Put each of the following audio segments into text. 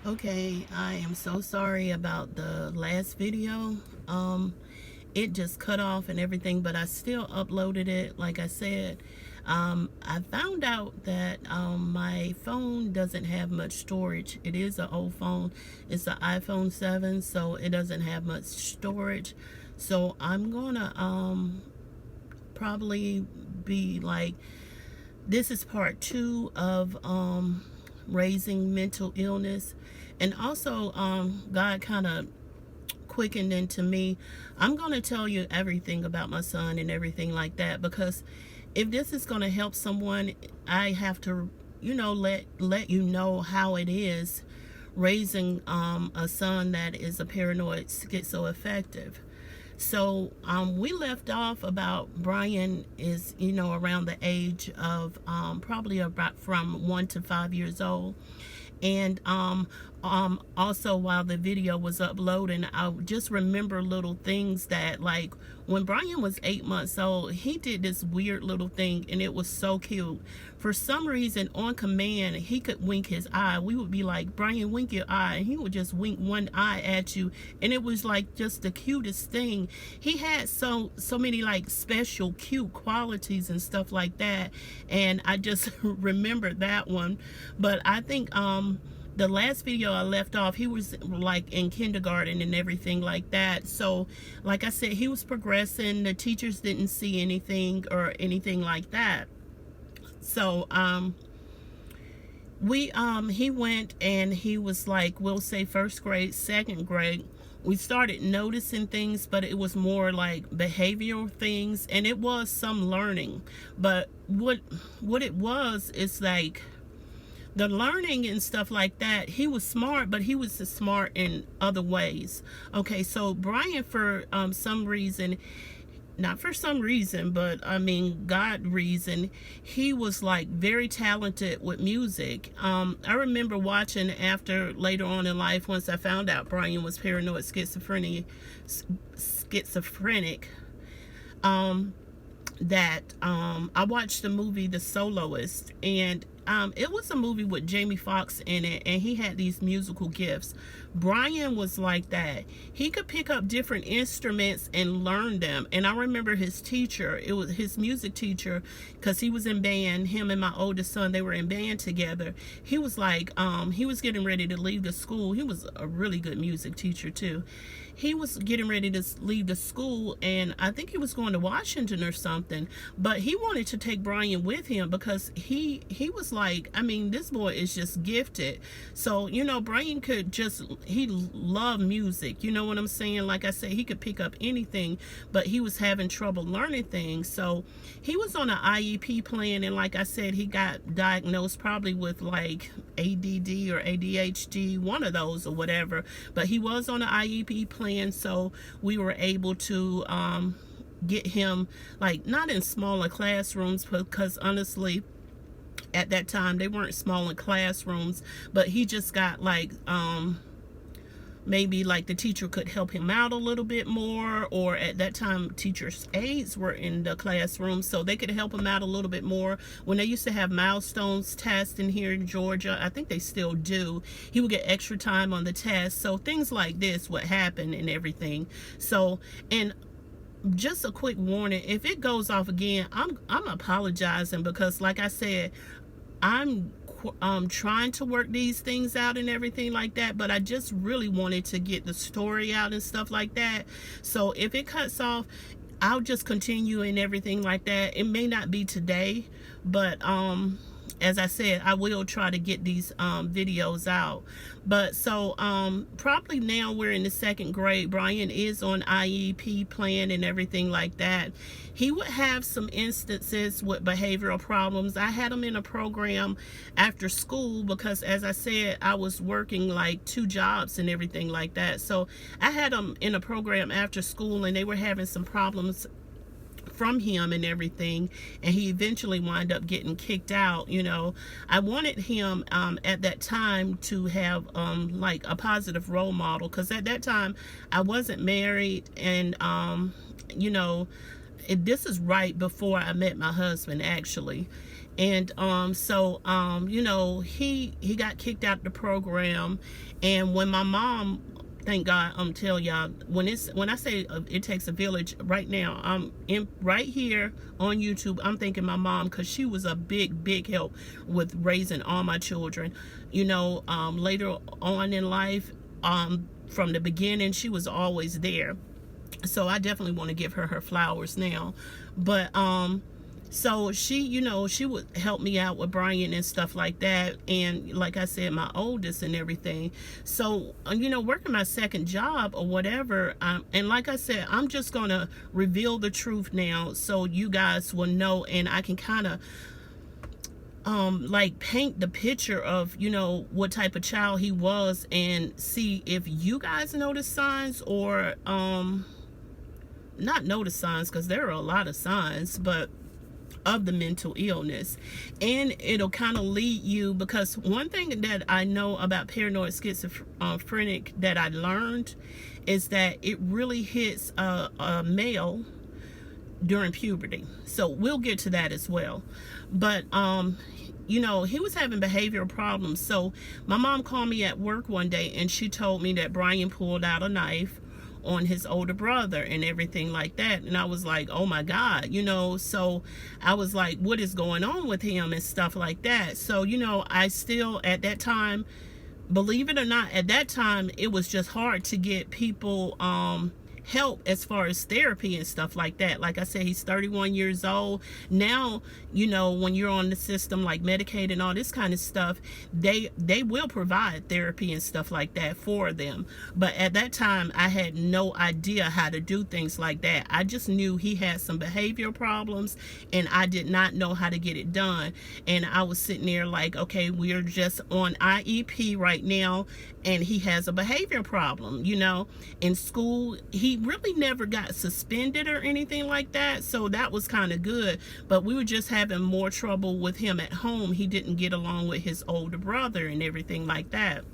Okay, I am so sorry about the last video. It just cut off and everything, but I still uploaded it. Like I said, I found out that my phone doesn't have much storage. It is an old phone. It's an iPhone 7, so it doesn't have much storage. So I'm gonna probably be like, this is part two of raising mental illness. And also, God kind of quickened into me. I'm going to tell you everything about my son and everything like that, because if this is going to help someone, I have to, let you know how it is raising a son that is a paranoid schizoaffective. So we left off about Brian is, around the age of probably about from 1 to 5 years old. And also while the video was uploading, I just remember little things that, like, when Brian was 8 months old, he did this weird little thing, and it was so cute. For some reason, on command, he could wink his eye. We would be like, Brian, wink your eye, and he would just wink one eye at you, and it was like just the cutest thing. He had so many like special cute qualities and stuff like that, and I just remember that one. But I think the last video I left off, he was like in kindergarten and everything like that. So like I said, he was progressing. The teachers didn't see anything or anything like that. So he went, and he was like, we'll say first grade, second grade. We started noticing things, but it was more like behavioral things, and it was some learning. But what it was is like the learning and stuff like that. He was smart, but he was smart in other ways. Okay, so Brian, for some reason, not for some reason, but I mean God reason, he was like very talented with music. I remember watching after later on in life, once I found out Brian was paranoid schizophrenic, that I watched the movie The Soloist, and it was a movie with Jamie Foxx in it, and he had these musical gifts. Brian was like that. He could pick up different instruments and learn them. And I remember his teacher, it was his music teacher, because he was in band. Him and my oldest son, they were in band together. He was like, he was getting ready to leave the school. He was a really good music teacher too. He was getting ready to leave the school, and I think he was going to Washington or something, but he wanted to take Brian with him because he was like, I mean, this boy is just gifted. So, Brian could just, he loved music, you know what I'm saying? Like I said, he could pick up anything, but he was having trouble learning things. So he was on an IEP plan, and like I said, he got diagnosed probably with like ADD or ADHD, one of those or whatever, but he was on an IEP plan. So we were able to get him, like, not in smaller classrooms, because honestly at that time they weren't small in classrooms, but he just got like maybe like the teacher could help him out a little bit more, or at that time teachers' aides were in the classroom, so they could help him out a little bit more. When they used to have milestones tests in here in Georgia, I think they still do, he would get extra time on the test. So things like this would happen and everything. So, and just a quick warning, if it goes off again, I'm apologizing, because like I said, I'm trying to work these things out and everything like that, but I just really wanted to get the story out and stuff like that. So if it cuts off, I'll just continue and everything like that. It may not be today, but as I said, I will try to get these videos out. But so probably now we're in the second grade. Brian is on IEP plan and everything like that. He would have some instances with behavioral problems. I had him in a program after school because, as I said, I was working like 2 jobs and everything like that. So I had him in a program after school, and they were having some problems from him and everything, and he eventually wound up getting kicked out. I wanted him at that time to have like a positive role model, because at that time I wasn't married, and this is right before I met my husband actually. And so you know, he got kicked out the program. And when my mom, thank God, tell y'all, when I say it takes a village, right now I'm in right here on YouTube, I'm thanking my mom, because she was a big help with raising all my children. You know, later on in life, from the beginning, she was always there. So I definitely want to give her her flowers now. But so she, you know, she would help me out with Brian and stuff like that. And like I said, my oldest and everything. So, you know, working my second job or whatever. And like I said, I'm just going to reveal the truth now so you guys will know, and I can kind of like paint the picture of, you know, what type of child he was, and see if you guys notice signs, or not notice signs, because there are a lot of signs, but of the mental illness. And it'll kind of lead you, because one thing that I know about paranoid schizophrenic that I learned is that it really hits a male during puberty. So we'll get to that as well. But you know, he was having behavioral problems. So my mom called me at work one day, and she told me that Brian pulled out a knife on his older brother and everything like that. And I was like, oh my God, you know. So I was like, what is going on with him and stuff like that. So, you know, I still, at that time, believe it or not, at that time it was just hard to get people help as far as therapy and stuff like that. Like I said, he's 31 years old now. You know, when you're on the system like Medicaid and all this kind of stuff, they will provide therapy and stuff like that for them. But at that time, I had no idea how to do things like that. I just knew he had some behavioral problems, and I did not know how to get it done. And I was sitting there like, okay, we're just on IEP right now, and he has a behavior problem. You know, in school, he really never got suspended or anything like that, so that was kind of good. But we were just having more trouble with him at home. He didn't get along with his older brother and everything like that.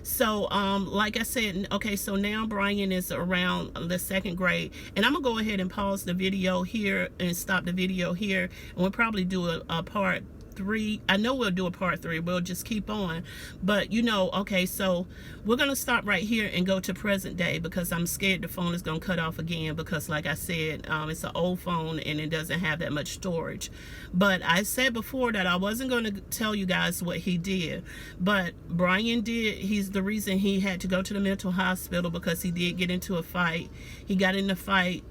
So like I said, okay, so now Brian is around the second grade, and I'm gonna go ahead and pause the video here and stop the video here, and we'll probably do a part 3. I know we'll do a part 3. We'll just keep on. But you know, okay, so we're gonna stop right here and go to present day, because I'm scared the phone is gonna cut off again, because like I said, it's an old phone and it doesn't have that much storage. But I said before that I wasn't going to tell you guys what he did, but Brian did. He's the reason he had to go to the mental hospital, because he did get into a fight. He got in a fight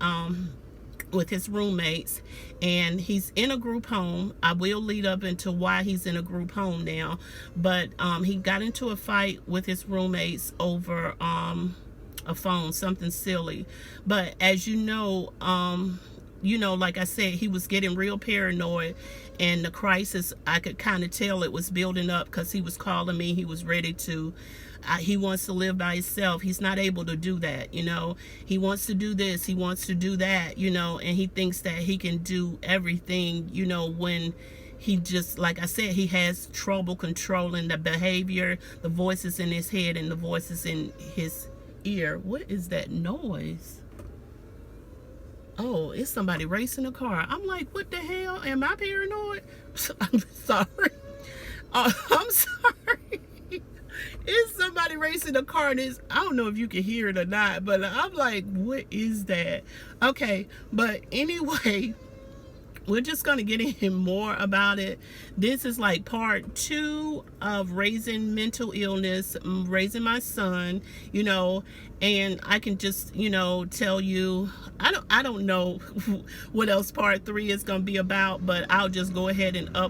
with his roommates, and he's in a group home. I will lead up into why he's in a group home now. But he got into a fight with his roommates over a phone, something silly. But as you know, like I said, he was getting real paranoid, and the crisis, I could kind of tell it was building up, because he was calling me. He was ready to, he wants to live by himself. He's not able to do that, you know. He wants to do this, he wants to do that, you know, and he thinks that he can do everything, you know, when he just, like I said, he has trouble controlling the behavior, the voices in his head and the voices in his ear. What is that noise? Oh, it's somebody racing a car. I'm like, what the hell? Am I paranoid? I'm sorry. I'm sorry. It's somebody racing a car, and I don't know if you can hear it or not, but I'm like, what is that? Okay, but anyway, we're just going to get in more about it. This is like part 2 of raising mental illness, raising my son, you know. And I can just, you know, tell you, I don't know what else part 3 is going to be about, but I'll just go ahead and